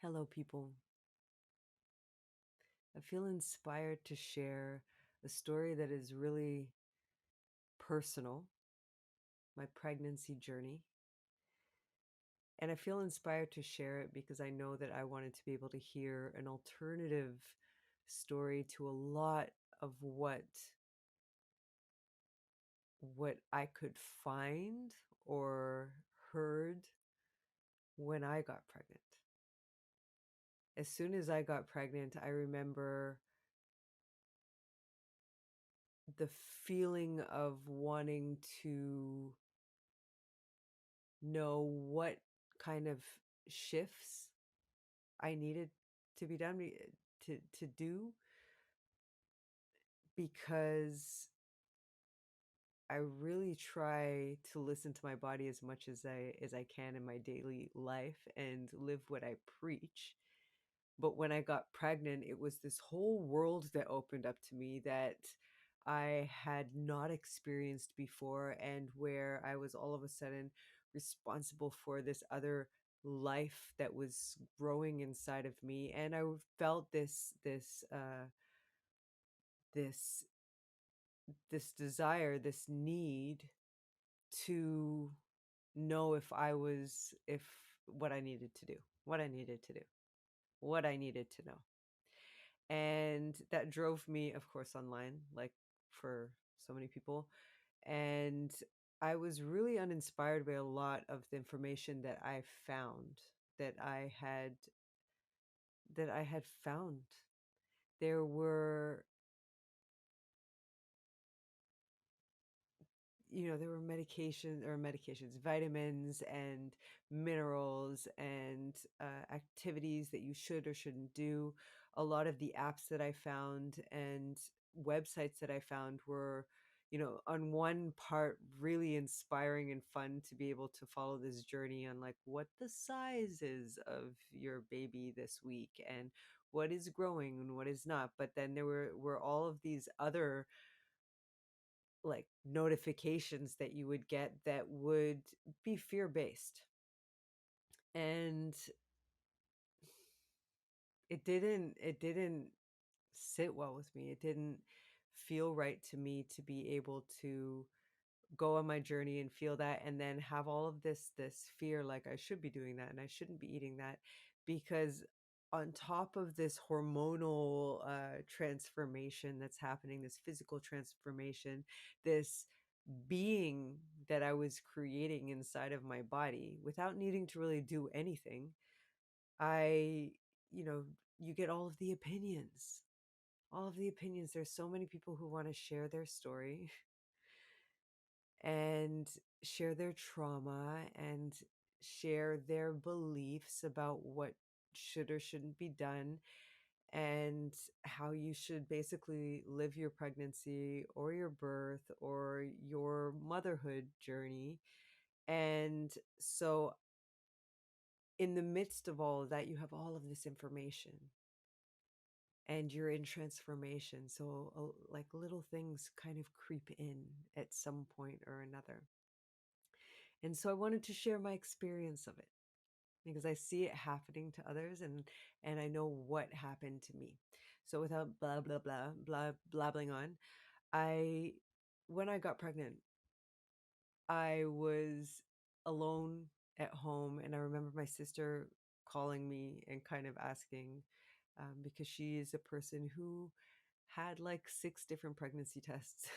Hello, people. I feel inspired to share a story that is really personal, my pregnancy journey. And I feel inspired to share it because I know that I wanted to be able to hear an alternative story to a lot of what I could find or heard when I got pregnant. As soon as I got pregnant, I remember the feeling of wanting to know what kind of shifts I needed to be done to do, because I really try to listen to my body as much as I can in my daily life and live what I preach. But when I got pregnant, it was this whole world that opened up to me that I had not experienced before, and where I was all of a sudden responsible for this other life that was growing inside of me. And I felt this this desire, this need to know if what I needed to do, what I needed to do, what I needed to know. And that drove me, of course, online, like for so many people. And I was really uninspired by a lot of the information that I found, that I had that I had found. There were, there were medications, vitamins and minerals and activities that you should or shouldn't do. A lot of the apps that I found and websites that I found were, on one part really inspiring and fun to be able to follow this journey on, like, what the size is of your baby this week and what is growing and what is not. But then there were all of these other, like, notifications that you would get that would be fear based. And it didn't sit well with me. It didn't feel right to me to be able to go on my journey and feel that, and then have all of this fear, like I should be doing that and I shouldn't be eating that. Because on top of this hormonal transformation that's happening, this physical transformation, this being that I was creating inside of my body without needing to really do anything, I, you know, you get all of the opinions. All of the opinions. There's so many people who want to share their story and share their trauma and share their beliefs about what should or shouldn't be done, and how you should basically live your pregnancy or your birth or your motherhood journey. And so, in the midst of all of that, you have all of this information and you're in transformation. So, like, little things kind of creep in at some point or another. And so I wanted to share my experience of it because I see it happening to others, and I know what happened to me. So without blah blah blah blah blabbling on, I when I got pregnant, I was alone at home, and I remember my sister calling me and kind of asking, because she is a person who had like 6 different pregnancy tests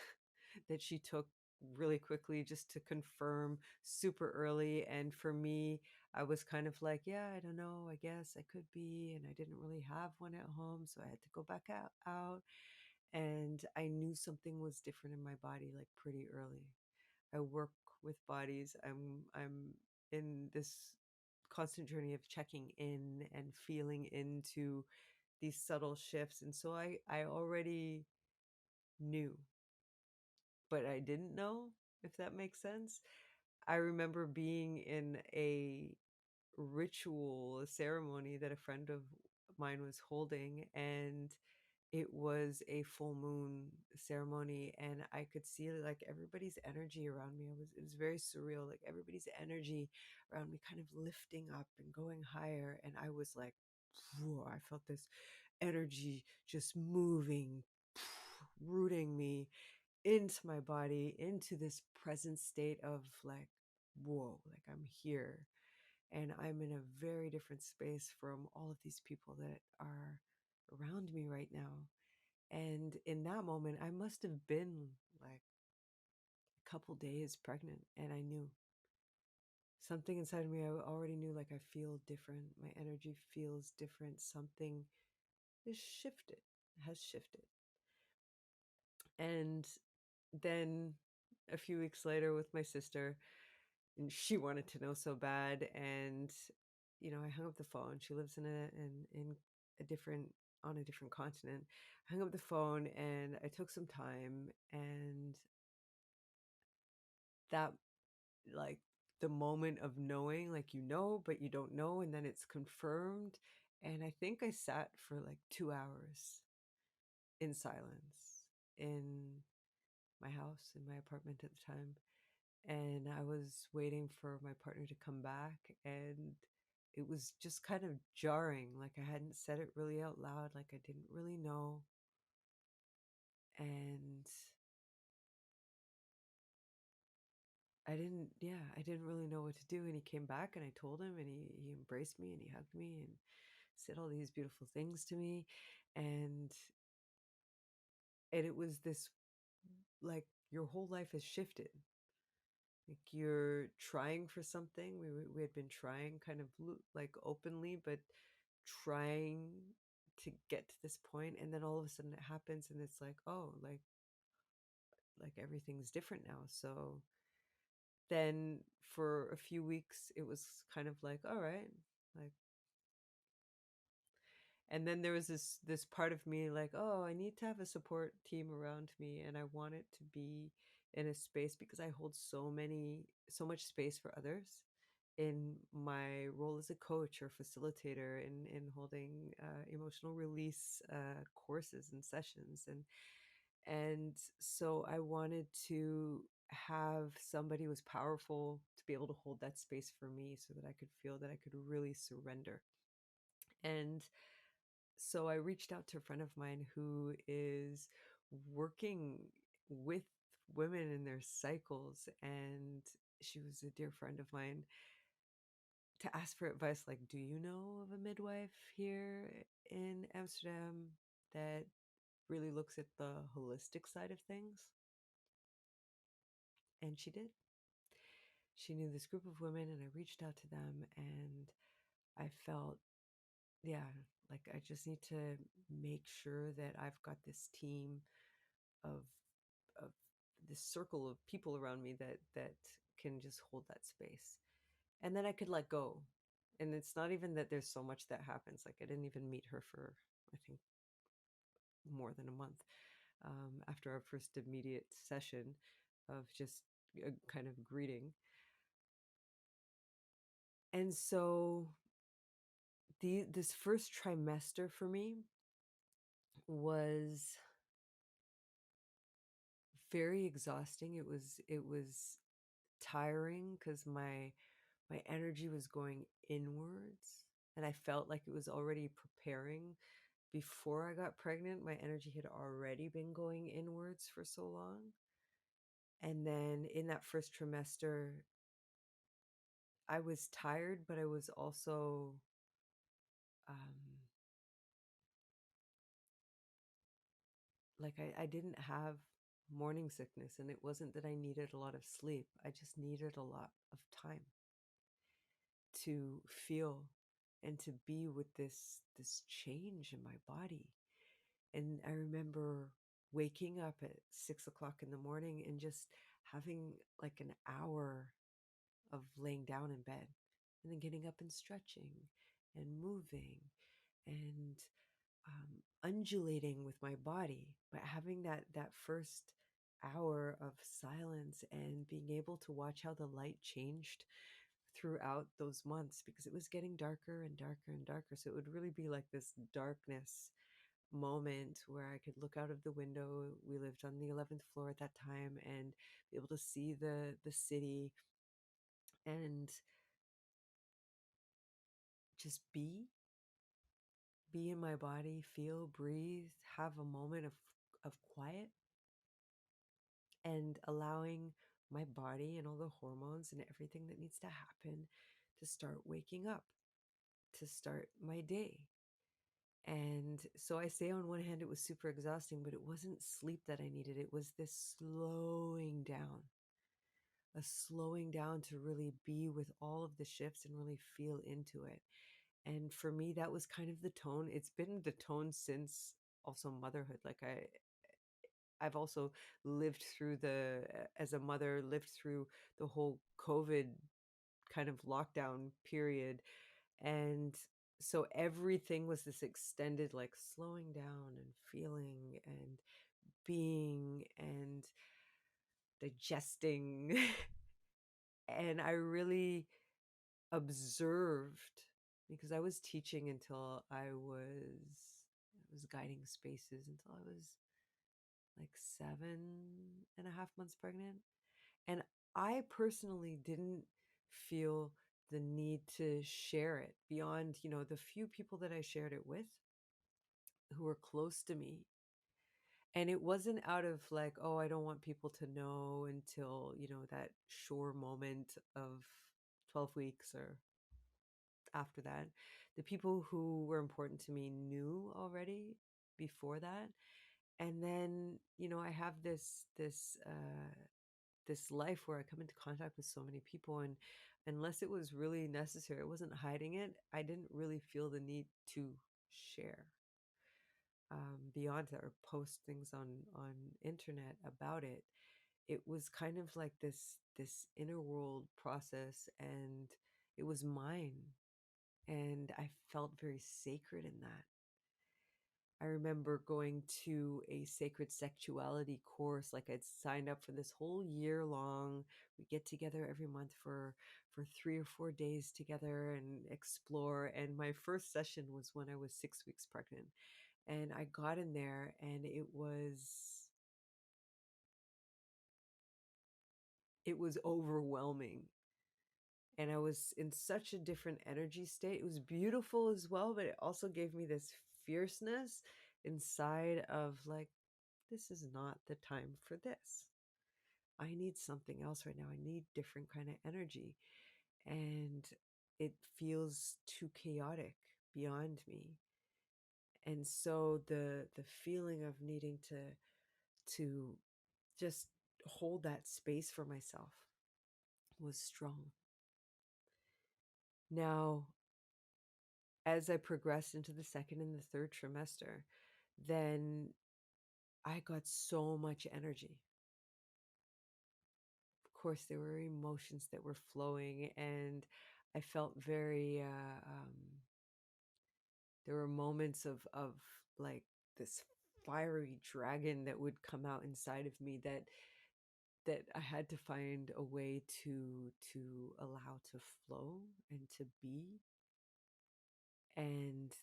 that she took really quickly just to confirm super early. And for me, I was kind of like, yeah, I don't know, I guess I could be. And I didn't really have one at home, so I had to go back out. And I knew something was different in my body like pretty early. I work with bodies. I'm in this constant journey of checking in and feeling into these subtle shifts. And so I already knew, but I didn't know, if that makes sense. I remember being in a ritual, a ceremony that a friend of mine was holding, and it was a full moon ceremony, and I could see like everybody's energy around me. It was very surreal, like everybody's energy around me kind of lifting up and going higher, and I was like, whoa, I felt this energy just moving, rooting me into my body, into this present state of like, whoa, like I'm here. And I'm in a very different space from all of these people that are around me right now. And in that moment, I must have been like a couple days pregnant. And I knew something inside of me, I already knew like I feel different. My energy feels different. Something is shifted, has shifted. And then a few weeks later with my sister, and she wanted to know so bad. And, I hung up the phone. She lives in a different, on a different continent. I hung up the phone and I took some time, and that, like, the moment of knowing, like, but you don't know, and then it's confirmed. And I think I sat for like 2 hours in silence in my house, in my apartment at the time. And I was waiting for my partner to come back, and it was just kind of jarring. Like I hadn't said it really out loud, like I didn't really know. And I didn't really know what to do. And he came back and I told him, and he embraced me and he hugged me and said all these beautiful things to me. And it was this, like, your whole life has shifted. Like you're trying for something. We had been trying kind of like openly, but trying to get to this point, and then all of a sudden it happens, and it's like, oh, like everything's different now. So then for a few weeks it was kind of like, all right, like, and then there was this part of me like, oh, I need to have a support team around me, and I want it to be in a space because I hold so much space for others in my role as a coach or facilitator, in holding emotional release courses and sessions. And so I wanted to have somebody who was powerful to be able to hold that space for me so that I could feel that I could really surrender. And so I reached out to a friend of mine who is working with women in their cycles, and she was a dear friend of mine, to ask for advice, like, do you know of a midwife here in Amsterdam that really looks at the holistic side of things? And she did. She knew this group of women, and I reached out to them, and I felt, yeah, like I just need to make sure that I've got this team of of this circle of people around me that can just hold that space. And then I could let go. And it's not even that there's so much that happens. Like I didn't even meet her for, I think, more than a month after our first immediate session of just a kind of greeting. And so this first trimester for me was very exhausting. It was tiring because my energy was going inwards, and I felt like it was already preparing. Before I got pregnant, my energy had already been going inwards for so long. And then in that first trimester, I was tired, but I was also um, like I didn't have morning sickness, and it wasn't that I needed a lot of sleep. I just needed a lot of time to feel and to be with this change in my body. And I remember waking up at 6 o'clock in the morning and just having like an hour of laying down in bed, and then getting up and stretching and moving and undulating with my body, but having that first hour of silence and being able to watch how the light changed throughout those months, because it was getting darker and darker and darker. So it would really be like this darkness moment where I could look out of the window. We lived on the 11th floor at that time, and be able to see the city and just be. be in my body, feel, breathe, have a moment of quiet, and allowing my body and all the hormones and everything that needs to happen to start waking up, to start my day. And so I say, on one hand, it was super exhausting, but it wasn't sleep that I needed. It was this slowing down, a slowing down to really be with all of the shifts and really feel into it. And for me, that was kind of the tone. It's been the tone since also motherhood. Like I've also lived through as a mother, lived through the whole COVID kind of lockdown period. And so everything was this extended, like slowing down and feeling and being and digesting. And I really observed, because I was teaching until I was guiding spaces until I was like 7.5 months pregnant. And I personally didn't feel the need to share it beyond, the few people that I shared it with who were close to me. And it wasn't out of like, oh, I don't want people to know until, that sure moment of 12 weeks or after that. The people who were important to me knew already before that. And then, I have this life where I come into contact with so many people, and unless it was really necessary, I wasn't hiding it. I didn't really feel the need to share beyond that or post things on internet about it. It was kind of like this inner world process, and it was mine, and I felt very sacred in that. I remember going to a sacred sexuality course. Like, I'd signed up for this whole year long. We get together every month for 3 or 4 days together and explore. And my first session was when I was 6 weeks pregnant. And I got in there, and it was overwhelming. And I was in such a different energy state. It was beautiful as well, but it also gave me this fierceness inside of like, this is not the time for this. I need something else right now. I need different kind of energy. And it feels too chaotic beyond me. And so the feeling of needing to just hold that space for myself was strong. Now, as I progressed into the second and the third trimester, then I got so much energy. Of course, there were emotions that were flowing, and I felt very, there were moments of like this fiery dragon that would come out inside of me that I had to find a way to allow to flow and to be. And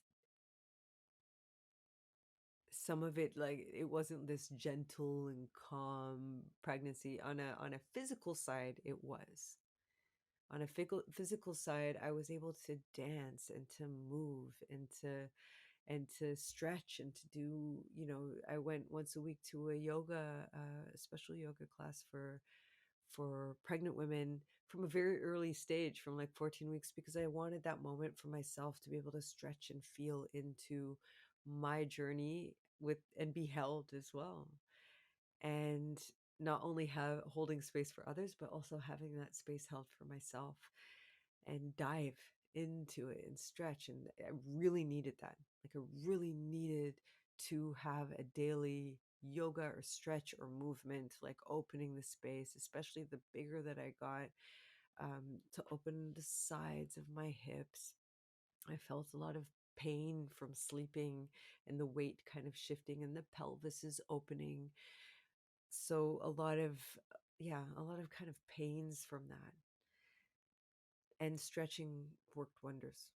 some of it, like, it wasn't this gentle and calm pregnancy. On a physical side, it was. On a physical side, I was able to dance and to move and to stretch and to do, I went once a week to a special yoga class for pregnant women from a very early stage, from like 14 weeks, because I wanted that moment for myself to be able to stretch and feel into my journey with and be held as well. And not only have holding space for others, but also having that space held for myself, and dive into it and stretch. And I really needed that. Like, I really needed to have a daily yoga or stretch or movement, like opening the space, especially the bigger that I got, to open the sides of my hips. I felt a lot of pain from sleeping and the weight kind of shifting, and the pelvis is opening. So a lot of, yeah, a lot of kind of pains from that. And stretching worked wonders.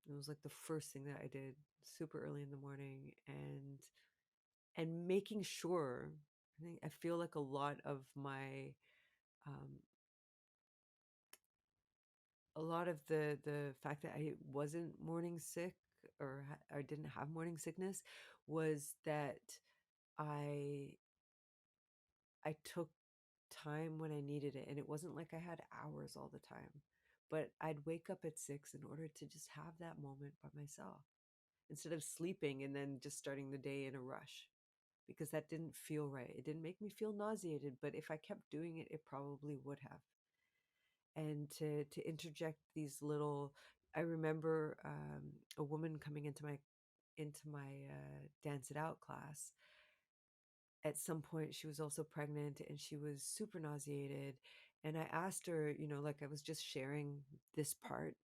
It was like the first thing that I did super early in the morning, and making sure, I feel like a lot of my a lot of the fact that I wasn't morning sick or didn't have morning sickness was that I I took time when I needed it, and it wasn't like I had hours all the time, but I'd wake up at 6 in order to just have that moment by myself instead of sleeping and then just starting the day in a rush, because that didn't feel right. It didn't make me feel nauseated, but if I kept doing it, it probably would have. And to interject these little, I remember a woman coming into my dance it out class. At some point she was also pregnant and she was super nauseated, and I asked her, like I was just sharing this part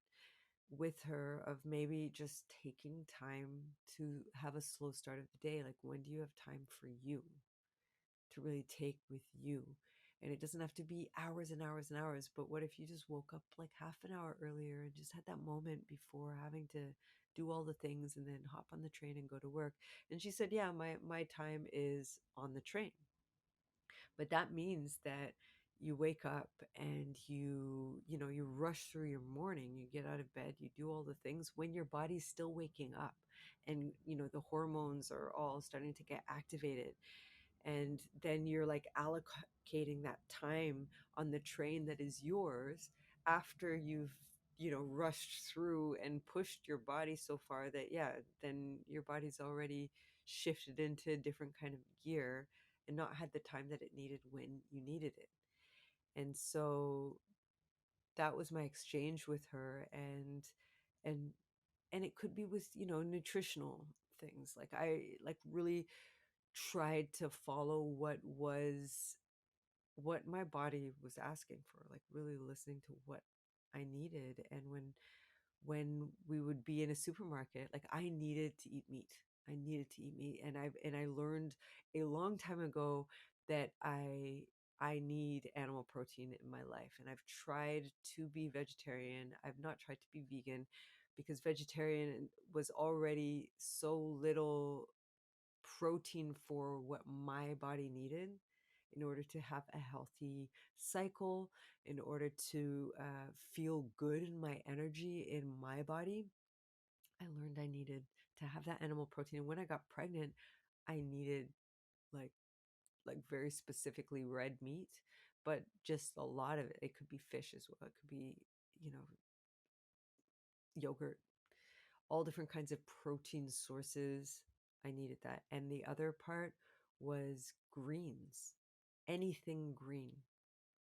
with her of maybe just taking time to have a slow start of the day. Like, when do you have time for you to really take with you? And it doesn't have to be hours and hours and hours, but what if you just woke up like half an hour earlier and just had that moment before having to do all the things and then hop on the train and go to work? And she said, yeah, my time is on the train. But that means that you wake up and you rush through your morning, you get out of bed, you do all the things when your body's still waking up, and the hormones are all starting to get activated, and then you're like allocating that time on the train that is yours after you've rushed through and pushed your body so far that, yeah, then your body's already shifted into a different kind of gear and not had the time that it needed when you needed it. And so that was my exchange with her. And it could be with nutritional things. Like, I like really tried to follow what my body was asking for, like really listening to what I needed. And when we would be in a supermarket, like I needed to eat meat. I needed to eat meat. And I learned a long time ago that I need animal protein in my life. And I've tried to be vegetarian. I've not tried to be vegan because vegetarian was already so little protein for what my body needed in order to have a healthy cycle, in order to feel good in my energy in my body. I learned I needed to have that animal protein. And when I got pregnant, I needed like very specifically red meat, but just a lot of it. It could be fish as well. It could be, you know, yogurt, all different kinds of protein sources. I needed that. And the other part was greens, anything green.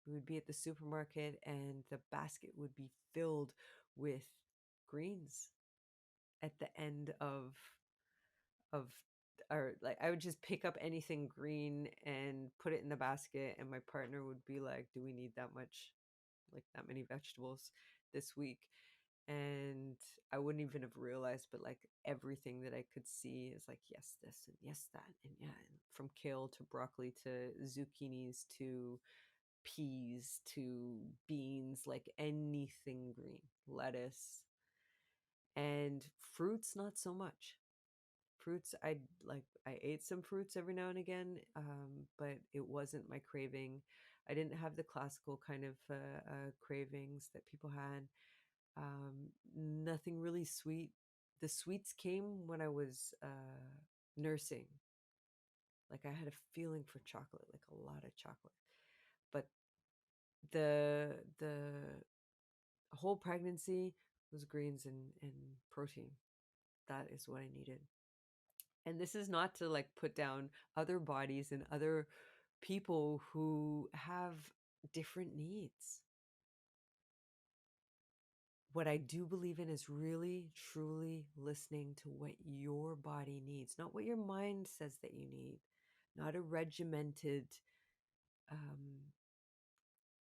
We would be at the supermarket and the basket would be filled with greens at the end of or like I would just pick up anything green and put it in the basket, and my partner would be like, do we need that much, like that many vegetables this week? And I wouldn't even have realized, but like everything that I could see is like, yes, this and yes, that. And yeah, and from kale to broccoli to zucchinis to peas to beans, like anything green, lettuce. And fruits, not so much. Fruits, I ate some fruits every now and again, but it wasn't my craving. I didn't have the classical kind of cravings that people had. Nothing really sweet. The sweets came when I was nursing. Like, I had a feeling for chocolate, like a lot of chocolate. But the whole pregnancy was greens and protein. That is what I needed. And this is not to like put down other bodies and other people who have different needs. What I do believe in is really, truly listening to what your body needs, not what your mind says that you need, not a um,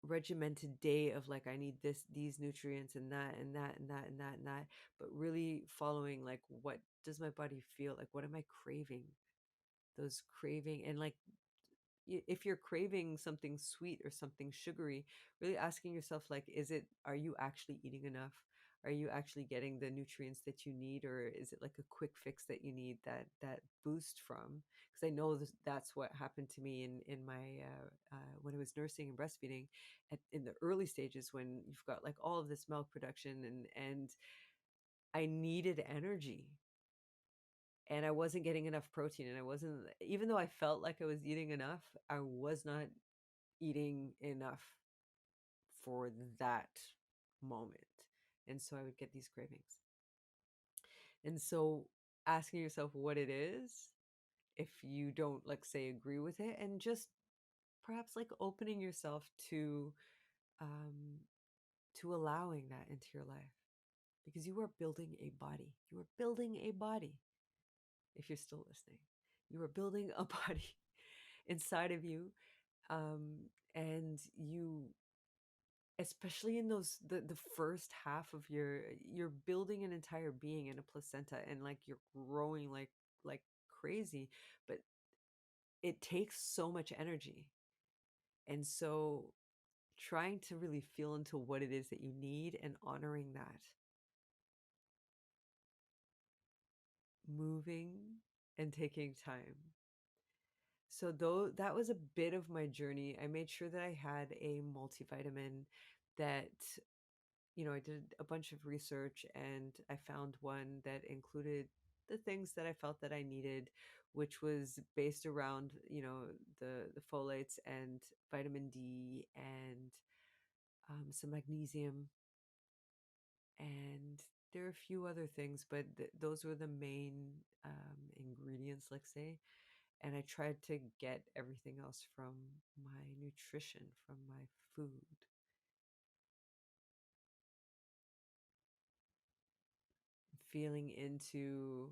regimented day of like, I need this, these nutrients and that and that and that and that and that, but really following like, what does my body feel like? What am I craving? Those craving, and like, if you're craving something sweet or something sugary, really asking yourself, like, are you actually eating enough? Are you actually getting the nutrients that you need, or is it like a quick fix that you need that boost from? Because I know that's what happened to me in my when I was nursing and breastfeeding, in the early stages when you've got like all of this milk production, and I needed energy and I wasn't getting enough protein. And I wasn't, even though I felt like I was eating enough, I was not eating enough for that moment. And so I would get these cravings. And so asking yourself what it is, if you don't, like, say, agree with it, and just perhaps like opening yourself um to allowing that into your life, because you are building a body. You are building a body. If you're still listening, you are building a body inside of you. And you, especially in those the first half of you're building an entire being in a placenta, and like you're growing like crazy, but it takes so much energy. And so trying to really feel into what it is that you need and honoring that, moving and taking time. So though that was a bit of my journey, I made sure that I had a multivitamin that, I did a bunch of research and I found one that included the things that I felt that I needed, which was based around, the folates and vitamin D and some magnesium, and there are a few other things, but those were the main ingredients, let's say. And I tried to get everything else from my nutrition, from my food. Feeling into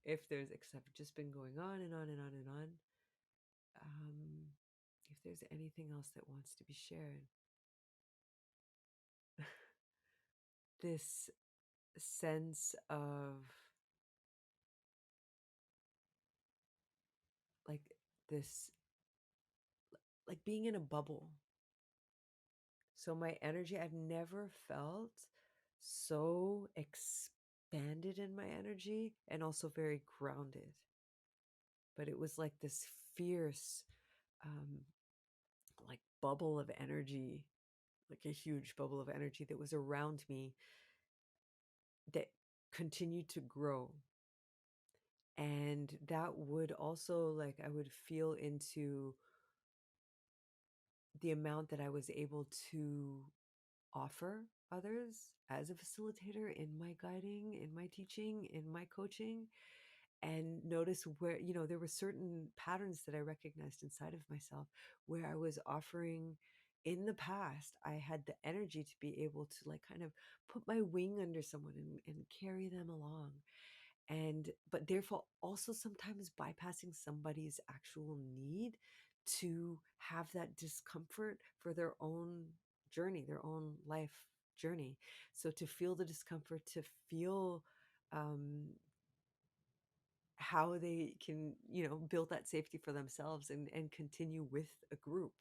if there's, because I've just been going on and on and on and on. If there's anything else that wants to be shared, this sense of like this, like being in a bubble. So my energy, I've never felt so expanded in my energy and also very grounded. But it was like this fierce, um, like bubble of energy, like a huge bubble of energy that was around me that continued to grow. And that would also, like, I would feel into the amount that I was able to offer others as a facilitator in my guiding, in my teaching, in my coaching, and notice where, there were certain patterns that I recognized inside of myself where I was offering. In the past, I had the energy to be able to, like, kind of put my wing under someone and carry them along. And but therefore also sometimes bypassing somebody's actual need to have that discomfort for their own journey, their own life journey. So to feel the discomfort, to feel um, how they can, build that safety for themselves and continue with a group.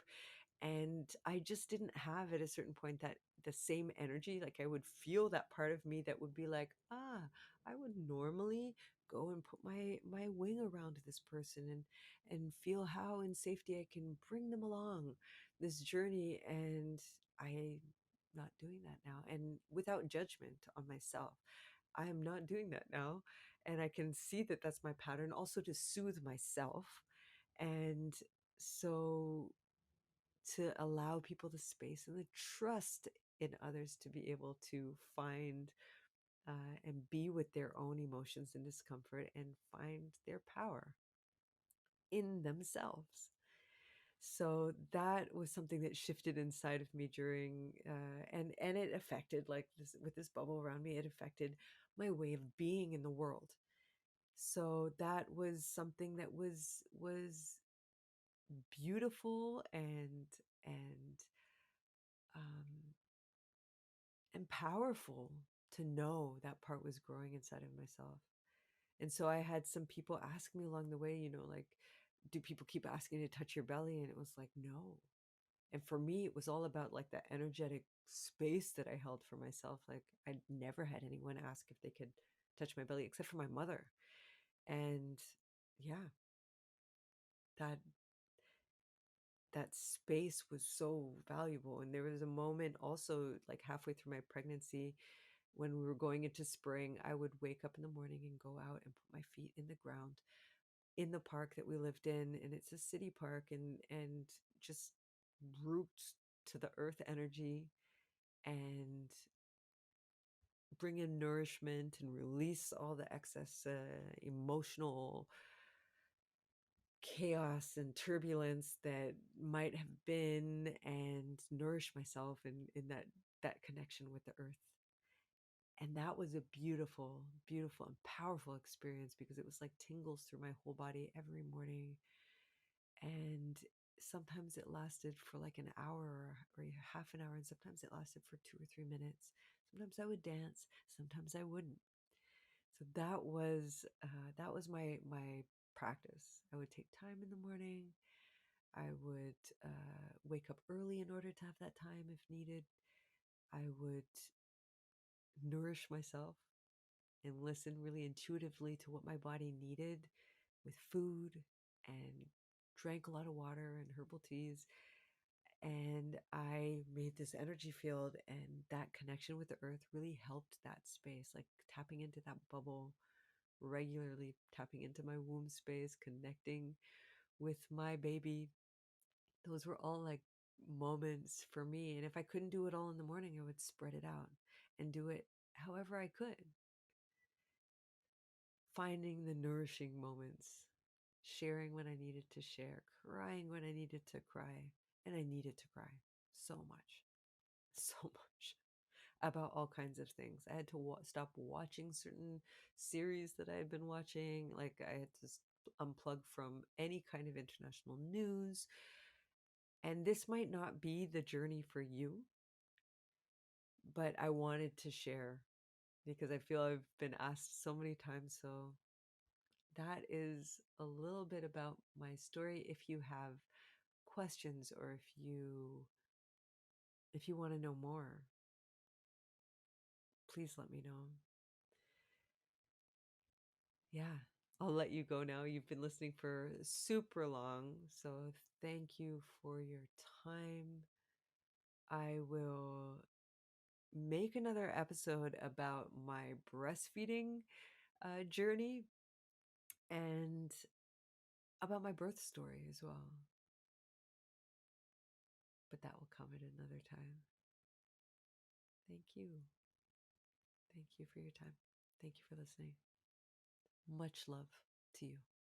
And I just didn't have at a certain point that the same energy. Like, I would feel that part of me that would be like, I would normally go and put my wing around this person and feel how in safety I can bring them along this journey. And I'm not doing that now, and without judgment on myself, I am not doing that now. And I can see that that's my pattern, also to soothe myself. And so to allow people the space and the trust in others to be able to find and be with their own emotions and discomfort and find their power in themselves. So that was something that shifted inside of me during, and it affected, like, this, with this bubble around me, it affected my way of being in the world. So that was something that was beautiful and um, and powerful to know that part was growing inside of myself. And so I had some people ask me along the way, like, do people keep asking to touch your belly? And it was like, no. And for me, it was all about, like, that energetic space that I held for myself. Like, I'd never had anyone ask if they could touch my belly except for my mother. And yeah, that that space was so valuable. And there was a moment also, like, halfway through my pregnancy when we were going into spring, I would wake up in the morning and go out and put my feet in the ground in the park that we lived in, and it's a city park, and just root to the earth energy and bring in nourishment and release all the excess emotional chaos and turbulence that might have been, and nourish myself in that connection with the earth. And that was a beautiful, beautiful and powerful experience, because it was like tingles through my whole body every morning. And sometimes it lasted for like an hour or half an hour, and sometimes it lasted for 2 or 3 minutes. Sometimes I would dance, sometimes I wouldn't. So that was my practice. I would take time in the morning. I would wake up early in order to have that time if needed. I would nourish myself and listen really intuitively to what my body needed with food, and drank a lot of water and herbal teas. And I made this energy field, and that connection with the earth really helped that space, like tapping into that bubble regularly, tapping into my womb space, connecting with my baby. Those were all like moments for me. And if I couldn't do it all in the morning, I would spread it out and do it however I could, finding the nourishing moments, sharing when I needed to share, crying when I needed to cry. And I needed to cry so much, so much, about all kinds of things. I had to stop watching certain series that I had been watching. Like, I had to unplug from any kind of international news. And this might not be the journey for you, but I wanted to share because I feel I've been asked so many times. So that is a little bit about my story. If you have questions, or if you want to know more, please let me know. Yeah, I'll let you go now. You've been listening for super long. So thank you for your time. I will make another episode about my breastfeeding journey, and about my birth story as well. But that will come at another time. Thank you. Thank you for your time. Thank you for listening. Much love to you.